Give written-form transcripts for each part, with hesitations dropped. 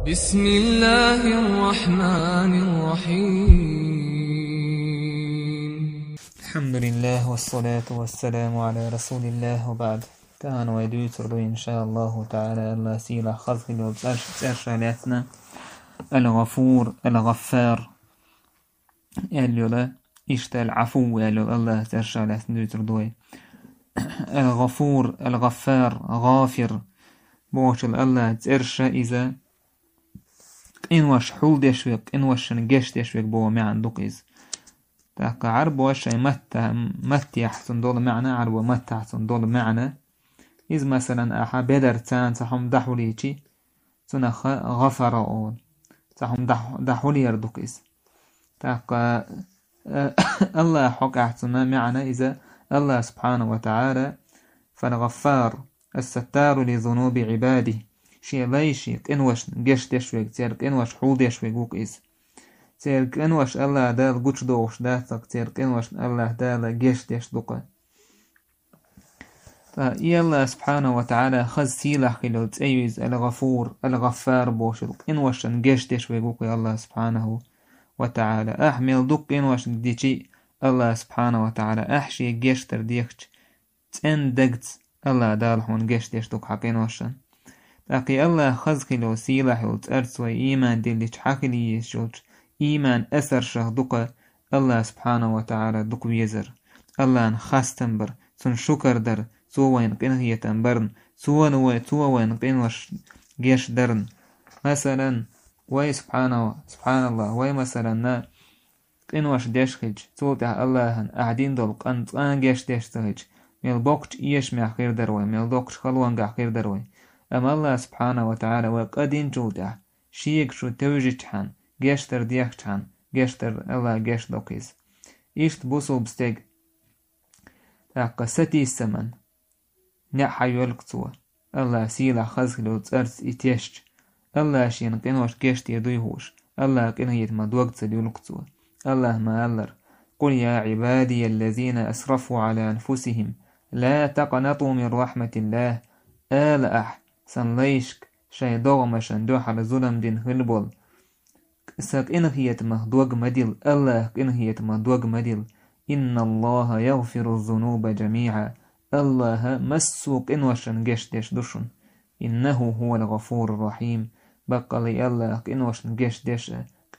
بسم الله الرحمن الرحيم. الحمد لله والصلاة والسلام على رسول الله وبعد. كان ويدوتر إن شاء الله تعالى الله سيلا خلق الأرشالاتنا الغفور الغفار يلولا إشتا العفو يلو الله ترشالاتنا دوتر دوي الغفور الغفار غافر بوشل الله ترشا إذا إنوش حول ديشوك إنوش نجش ديشوك بو معن دوقيز تاك عرب وشي مت يحسن دول معنى عرب مت يحسن دول معنى إذ مثلا أحا بدر تان تحم دحوليتي تنخ غفر أول تحم دحولي يردوقيز تاك الله حق أحسن معنى إذا الله سبحانه وتعالى فالغفار الستار لذنوب عباده شي ليشي إنوش جش دشوك تيرك إنوش حول دشوك وقيز تيرك إنوش الله دال قوش دوش داتك تيرك إنوش الله دال جش دش دوقا فإي الله سبحانه وتعالى خز سيلح كيلو تأيوز الغفور الغفار بوشل إنوش جش دشوك وقي الله سبحانه وتعالى أحمل دوق إنوش ديشي الله سبحانه وتعالى أحشي جش ترديكش تن دقت الله دالحون جش دش دوق حقين وشن لكن الله خزق لو سيلح وتأرس وإيمان دلش حقلي يشوش إيمان أثر شهدوك الله سبحانه وتعالى دوك ويزر الله نخستن بر سن شكر در سوين قنه يتنبرن سوين قنوش جيش درن مثلا وي سبحان الله وي مثلا قنوش ديشخج سوتها الله أعدين دول قنطان جيش ديشتهج ميل بوكش إيش مع خير دروي ميل دوكش خلوان خير دروي أما الله سبحانه وتعالى وقدين جوده شيك شو توجيش حان جيشتر ديخش حان جيشتر الله جيش دوكيز إيشت بوصل بستيق لقى ستي السمن نحا يولكتوا الله سيلا خزق لو تأرس إتيشت الله شين قنوش جيشت يدويهوش الله قنه يتمدوقت ليولكتوا الله ما ألر قل يا عبادي الذين أسرفوا على أنفسهم لا تقنطوا من رحمة الله آل سنليشك شي دوغمشن دوح على ظلم دين هلبول ساك إنهية مهدوغ مدل الله إنهية مهدوغ مدل إن الله يغفر الذنوب جميعا الله مسوق إنوشن جشدش دشن إنه هو الغفور الرحيم بقى الله إنوشن جشدش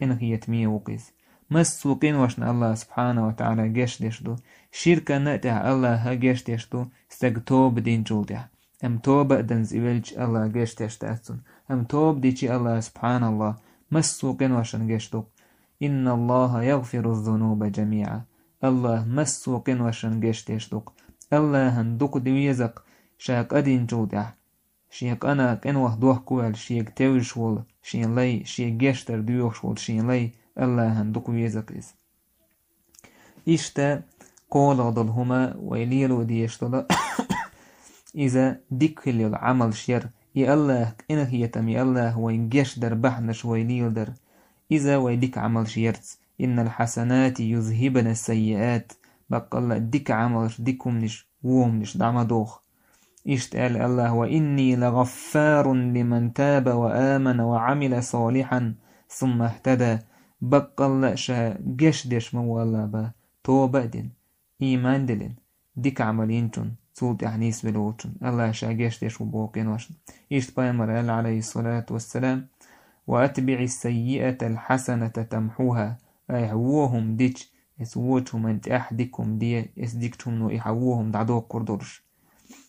إنهية ميوقيز مسوق إنوشن الله سبحانه وتعالى جشدش دو شركة نأتها الله جشدش دو استقتوب دين جولده أم توبة دنز إبلج الله جيش تشتأسن أم توب ديشي الله سبحان الله مسوقين وشن جيشتوك إن الله يغفر الذنوب جميعا الله مسوقين وشن جيش تشتوك الله هندوك دويزق شاك أدين جودع شيك أنا كنوه دوه كوال شيك توجشول شين لي شيك جيشتر دويوشول شين لي الله هندوك ويزق إز إشتا قول غضلهما ويليلو ديشتلا إذا ديكل العمل شر يا الله إنه يتم يا الله وينجش در بحنش ويليل در إذا ويديك عمل شيرت إن الحسنات يذهبن السيئات بقى الله ديك عملش ديكمنش وومنش دعم دوخ إشتقال الله وإني لغفار لمن تاب وآمن وعمل صالحا ثم اهتدى بقى الله شا جش ديش مو الله با توبة دين إيمان دلين ديك عملينتون سولت أحنيس بلوتن الله شاقيش ديش وبوكين وشن إيشت بايمر عليه الصلاة والسلام وأتبع السيئة الحسنة تمحوها أي حووهم ديش اسووتهم انت أحدكم دي اسديكتهم نو إحووهم دعدو قردرش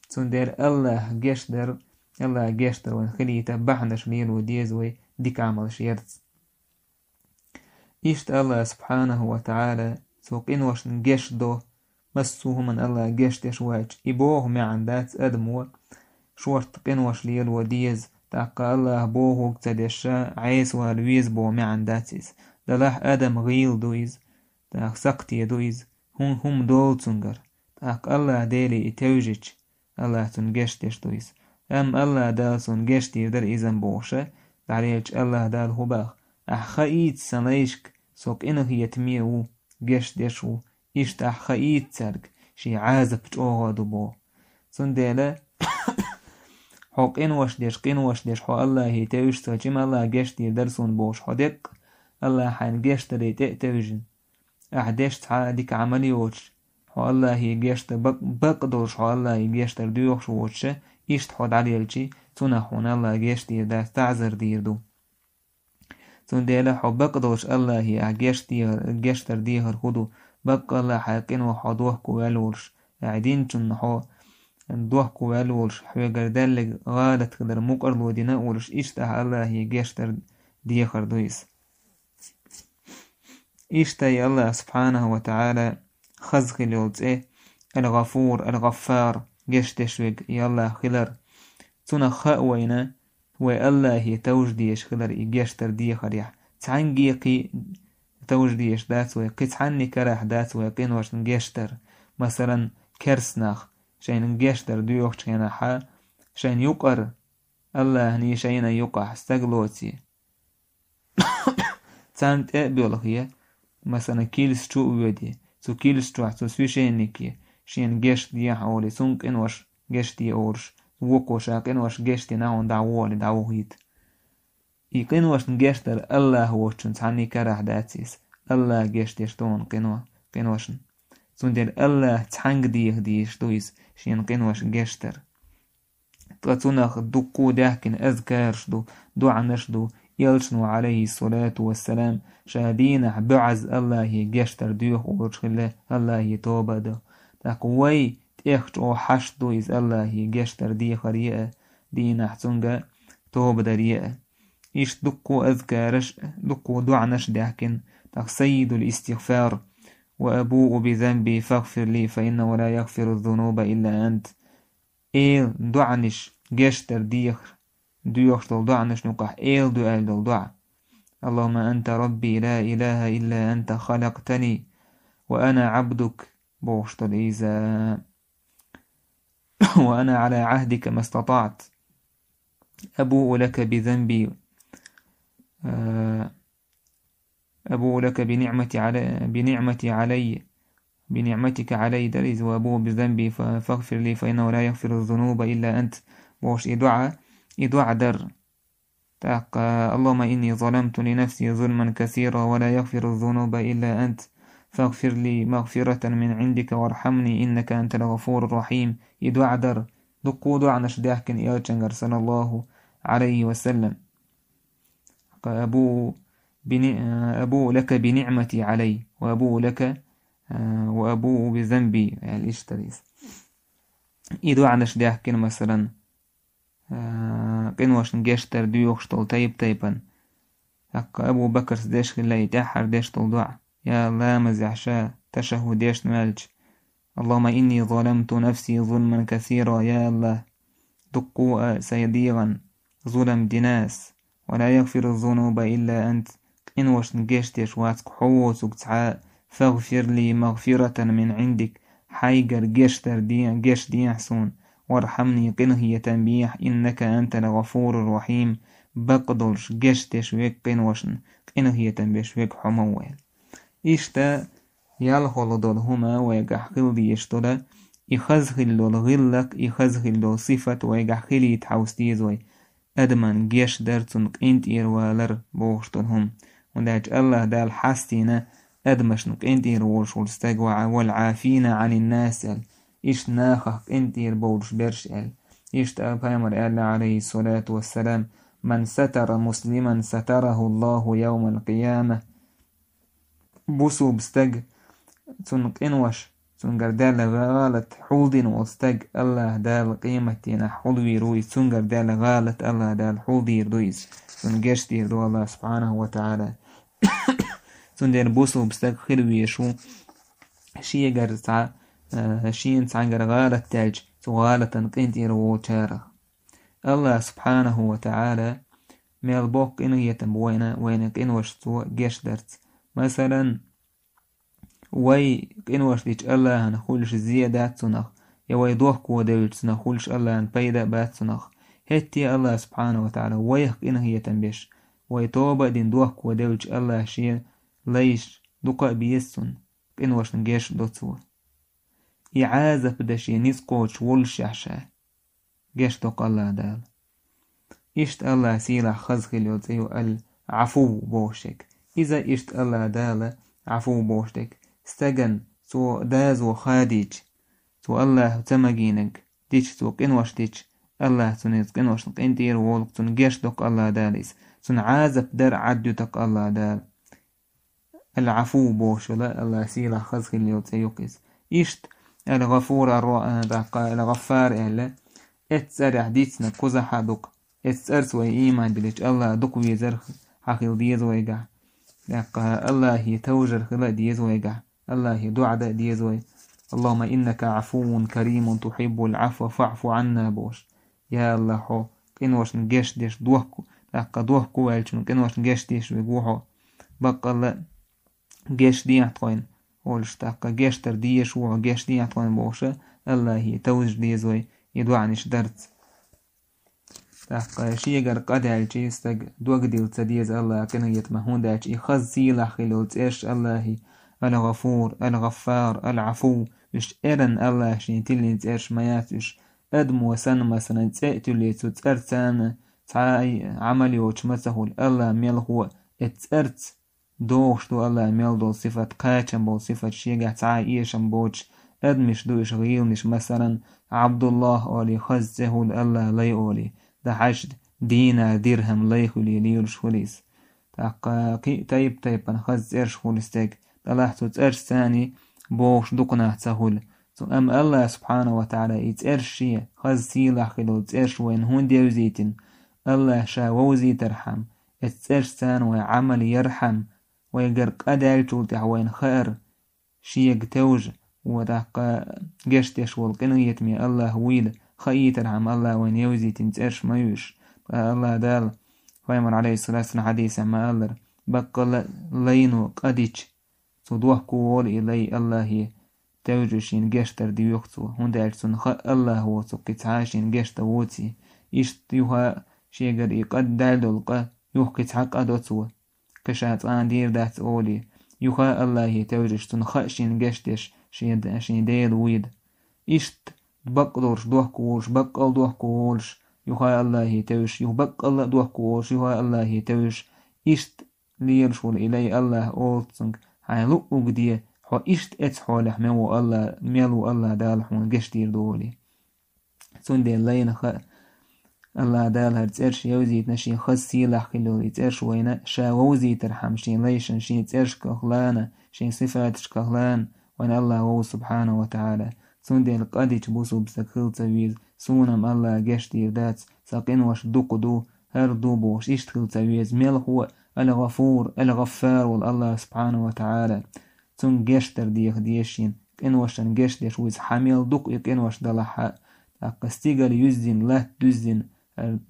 سندير الله جيش در الله جيش در ونخلي يتبحنش ليل وديزوي ديك عمل شيرت إيشت الله سبحانه وتعالى سوقين وشن جيش دو مسوه من الله جشتش واج إبوه معن دات أدمو شورت قنوش ليل وديز تاقى الله بوه اقتدشا عيس والويز بو معن داتيز دلاح أدم غيل دويز تاق سقتي دويز هم دول تنجر تاق الله ديلي اتوجج الله تنجشتش دويز أم الله دال تنجشتي در إذن بوشة دعليج الله دال هباخ أحخايت سنليشك سوك إنه يتميو جشتشو إشتاح خايت ترك شي عازب جوغادو بو سندالة حو قنوش ديش حو الله يتوش سوچم الله جشتي درسون بوش حدق الله حين جشتري تأتوجن أحدش تعادك عملي وش حو الله يجشت بقدرش حو الله يجشتر ديوخش وش إشت حد عليلشي تنحون الله جشتي دا تعذر ديردو تون ديلا حو بقدرش الله يجشتر ديهر خدو بق الله حاقين وحضوه كوالورش عدين تون حو دوح كوالورش حوغر دالك غالت قدر مقرلو دينا ورش إشتح الله يجشتر ديهر دويس إشتاي الله سبحانه وتعالى خزق اليوتس الغفور الغفار جشتشوك يالله خلر تنا خاوينا والله يتوجديش خلر يجشتر دي خريح تعنجيقي توجديش دات وقتعني كراح دات وقين واش نجشتر مثلا كرسناخ شين نجشتر ديوخ شين حا شين يقر الله هني شين يقع استغلوتي تانت بيولوجيا مثلا كيلس شو ودي سو كيلس شو حتو سويشينيكي شين جشت دي حولي سونك انوش جشت دي اورش ووكو شاك انوش جشت ناون دعوالي دعوهيت يقين واش نجشتر الله وشن تعني كراح داتيس الله جشت يشتون قنوشن سندر الله تحنق ديش دويس شين قنوش جشتر تغتوناخ دقو داكن أذكارشدو دعنشدو يلشنو عليه الصلاة والسلام شادينح بعز الله يجشتر ديوخ ورشخله الله يتوبة دو تاكوي تيخش او حشدو إز الله يجشتر ديخ ريئة دينح تنغا توبة ريئة إيش دقو أذكارش دقو دعنش داكن تاك سيد الاستغفار وأبوء بذنبي فاغفر لي فإنه لا يغفر الذنوب إلا أنت دعنش جشتر ديوخ دعنش نقح دو دع اللهم أنت ربي لا إله إلا أنت خلقتني وأنا عبدك بوشتر إذا وأنا على عهدك ما استطعت أبوء لك بذنبي أبوء لك بنعمتك علي دريز وأبوء بذنبي فاغفر لي فإنه لا يغفر الذنوب إلا أنت بوش إدعاء در تاق اللهم إني ظلمت لنفسي ظلما كثيرا ولا يغفر الذنوب إلا أنت فاغفر لي مغفرة من عندك وارحمني إنك أنت الغفور الرحيم إدعاء در دقو دعا نشداحكن إياتشنغر صلى الله عليه وسلم أبوء لك بنعمتي علي وأبوء بذنبي الاشتريس إدعاء نشداحكن مثلا قنوش نجشتر ديوخشتل تيبا أبو بكر سديش الله يتحر ديشتل دعا يا الله مزعشا تشهو ديش مالج اللهم إني ظلمت نفسي ظلما كثيرا يا الله دقوا سيديغا ظلم دناس ولا يغفر الذنوب إلا أنت قنوش نجشتش واتك حووتك تعا فاغفر لي مغفرة من عندك حيقر جشتر جش ديحسون وارحمني قنه تنبيح إنك أنت الغفور الرحيم بقدرش جشتش ويك قنوشن قنه تنبيش ويك حموال إشتا يالخل دول هما ويقحقل ديشتولا يخزخل دول غلق يخزخل دول صفة ويقحقل يتحوستيزوي أدمان جيش درتون قنت إيروالر بوشتون هم وداج الله دال حاستينا أدمشنك انت إيروالش والستقوع والعافين عن الناس إيش ناخق انت إيربولش برشال إيش تأبامر الله عليه الصلاة والسلام من ستر مسلما ستره الله يوم القيامة بوسو بستق تنق إنوش تنقر دال غالت حوضين وستق الله دال قيمتنا حوضي روي تنقر دال غالت الله دال حوضي رويس تنقشت يردو الله سبحانه وتعالى تندير بوسو بستق خلوي شو شيقر تع شين تعنقر غالت تاج غالت انقنت يرو تارة الله سبحانه وتعالى ميل بوك إنه يتنبوينا وينك إنوش تو جيش درت مثلا وي إنوش ديش الله نخولش زيادات سنخ يوي دوح كو ديوش نخولش الله نبيدا بات سنخ هتي الله سبحانه وتعالى ويخ إنه يتنبش وي توبا دين دوح كو ديوش الله شيء ليش دوقا بيسن إنوش نجيش دوتسو إعازة بدشي نسقوش ولش عشا جشتق الله دال إشت الله سيلا خزخليو تيو العفو بوشك إذا إشت الله دال عفو بوشك استجن سو دازو خاديج سو الله تمجينك ديش سو قنوش ديش الله سنيز قنوش قنتير وولك سن جشتق الله داليس سن عازب در عدتك الله دال العفو بوش لا الله سيلا خزخليو تيوكيز إشت الغفور الغفار إلا اتسر حديثنا كوزا حدوك اتسر سوى إيمان بليش الله دوك ويزر حقيل ديز ويقع الله يتوجر خلا ديز ويقع الله يدعى ديز وي اللهم إنك عفو كريم تحب العفو فاعف عنا بوش يا الله حو كنوش نجش ديش دوحكو دوحكو والشنو كنوش نجش ديش ويقوحو بقى الله جش دي عطوين ولش تاقا جش ترديش وعو جش دي عطوين بوشة الله يتوج ديز وي يدوعنيش درت تاقا شيقر قدال جيستاق دوغ ديل تديز الله كنو يتمهون داش يخز سيلا خلوت إيش الله الغفور الغفار العفو إش إرن الله شين تلين إيش مياتش أدمو سن مثلا تأتلي تتأرتان تعاي عملي وشمسهول الله ميل هو اتأرت دوش دو الله ميل دو صفة قاتشن بو صفة شيقع تعاي إيشن بوش أدمش دو إش غيلنش مثلا عبد الله أولي خزهول الله لي أولي ده حشد دينا درهم ليخولي ليولش خليس تاقا تايب نخز إرش خلستك تلاحتو تأرش ثاني بوش دوقنا تسهول أم الله سبحانه وتعالى يتأرشي خز سيلا خلو تأرش وين هون ديوزيتن الله شا ووزي ترحم اتأرش ثان وعمل يرحم ويقرق أدال تولتح وين خير شيق توج وتاقا جشتش والقنو يتمي الله ويل خي ترحم الله وين يوزيتن تأرش ميوش الله دال فيمر عليه الصلاة والسلام حديث ما الله بقى لينو قديش صدوح كول إلي الله توجشين جشتر دي يخصو هندالسون خ الله هو سكتعاشين جشت ووتي إشتيوها شيغر يقد دالدلقا يحكت حق أدوتو كشات آن دير دات أولي يخا الله توجشتون خشين جشتش شين ديل ويد إشت بقدرش دوح كولش بقل دوح كولش يخا الله توش يبقى الله دوح كولش يخا الله توش إشت ليرشول إلي الله أولتسنك هاي لقوق دي حو إشت اتحولح ميلو الله دالحون قشتير دولي سون دي اللين الله دالها تسيرش يوزيت نشي خسي لحكيلو يتسيرش وينا شا ووزي ترحم شين ليشن شين تسيرش كهلانا شين صفاتش كهلان وين الله هو سبحانه وتعالى سون دي القاديش بوسو بسكيل تاويز سونم الله قشتير دات ساقين واش دوقدو هردو بوش إشتكل تاويز ميل هو الغفور الغفار والله سبحانه وتعالى تون جشتر ديخ ديشين كنوشن جشتش ويز حامل دوق يكنوش دلحا أقستيغل يزين لا تزين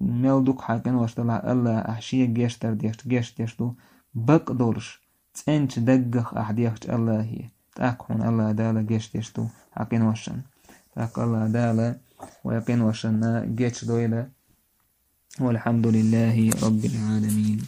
ميل دوق حاكنوش دلحا الله أحشي جشتر ديش دو بقدرش تنش دقخ أحديخش الله هي تاكحون الله دالا جشتش دو حاكنوشن تاك الله دالا ويكنوشن جيش دويلة والحمد لله رب العالمين.